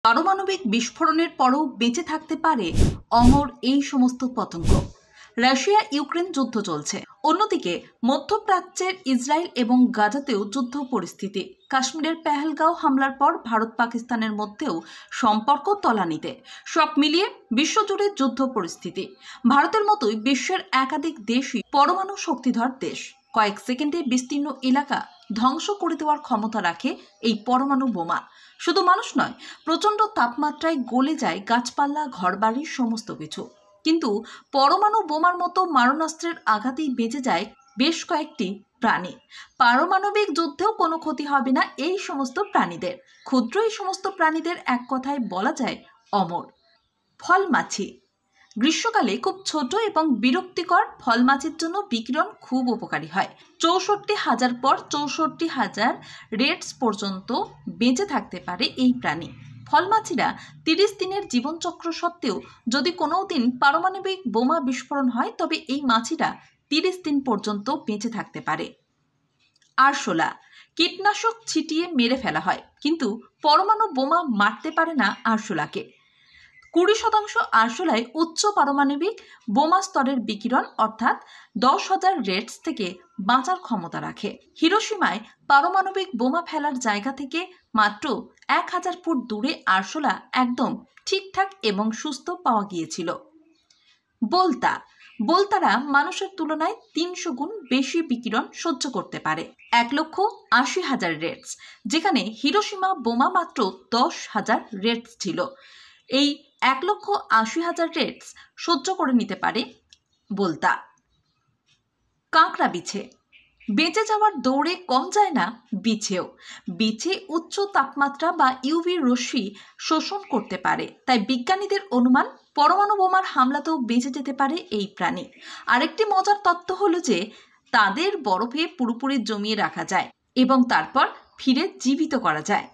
পারমাণবিক বিস্ফোরণের পরও বেঁচে থাকতে পারে অমর এই সমস্ত পতঙ্গ। রাশিয়া ইউক্রেন যুদ্ধ চলছে, অন্যদিকে মধ্যপ্রাচ্যের ইসরায়েল এবং গাজাতেও যুদ্ধ পরিস্থিতি। কাশ্মীরের পেহেলগাঁও হামলার পর ভারত পাকিস্তানের মধ্যেও সম্পর্ক তলানিতে। সব মিলিয়ে বিশ্বজুড়ে যুদ্ধ পরিস্থিতি। ভারতের মতোই বিশ্বের একাধিক দেশই পরমাণু শক্তিধর দেশ। কয়েক সেকেন্ডে বিস্তীর্ণ এলাকা ধ্বংস করে দেওয়ার ক্ষমতা রাখে এই পরমাণু বোমা। শুধু মানুষ নয়, প্রচণ্ড তাপমাত্রায় গলে যায় গাছপালা, ঘরবাড়ির সমস্ত কিছু। কিন্তু পরমাণু বোমার মতো মারণাস্ত্রের আঘাতেই বেঁচে যায় বেশ কয়েকটি প্রাণী। পারমাণবিক যুদ্ধেও কোনো ক্ষতি হবে না এই সমস্ত প্রাণীদের। ক্ষুদ্র এই সমস্ত প্রাণীদের এক কথায় বলা যায় অমর। ফল মাছি। গ্রীষ্মকালে খুব ছোট এবং বিরক্তিকর ফল মাছির জন্য বিকিরণ খুব উপকারী হয়। ৬৪,০০০ পর ৬৪,০০০ রেটস পর্যন্ত বেঁচে থাকতে পারে এই প্রাণী। ফল মাছিরা ৩০ দিনের জীবনচক্র সত্ত্বেও যদি কোনো দিন পারমাণবিক বোমা বিস্ফোরণ হয়, তবে এই মাছিরা ৩০ দিন পর্যন্ত বেঁচে থাকতে পারে। আরশোলা। কীটনাশক ছিটিয়ে মেরে ফেলা হয়, কিন্তু পরমাণু বোমা মারতে পারে না আরশোলাকে। ২০% আরশোলায় উচ্চ পারমাণবিক বোমা স্তরের বিকিরণ অর্থাৎ ১০,০০০ রেটস থেকে বাঁচার ক্ষমতা রাখে। হিরোশিমায় পারমাণবিক বোমা ফেলার জায়গা থেকে মাত্র ১,০০০ ফুট দূরে আরশোলা একদম ঠিকঠাক এবং সুস্থ পাওয়া গিয়েছিল। বোলতা। বোলতারা মানুষের তুলনায় ৩০০ গুণ বেশি বিকিরণ সহ্য করতে পারে। ১,৮০,০০০ রেটস, যেখানে হিরোশিমা বোমা মাত্র ১০,০০০ রেটস ছিল। এই ১,৮০,০০০ রেটস সহ্য করে নিতে পারে বোলতা। কাঁকড়া বিছে। বেঁচে যাওয়ার দৌড়ে কম যায় না বিছেও। বিছে উচ্চ তাপমাত্রা বা ইউভি রশ্মি শোষণ করতে পারে, তাই বিজ্ঞানীদের অনুমান পরমাণু বোমার হামলাতেও বেঁচে যেতে পারে এই প্রাণী। আরেকটি মজার তত্ত্ব হলো যে তাদের বরফে পুরোপুরি জমিয়ে রাখা যায় এবং তারপর ফিরে জীবিত করা যায়।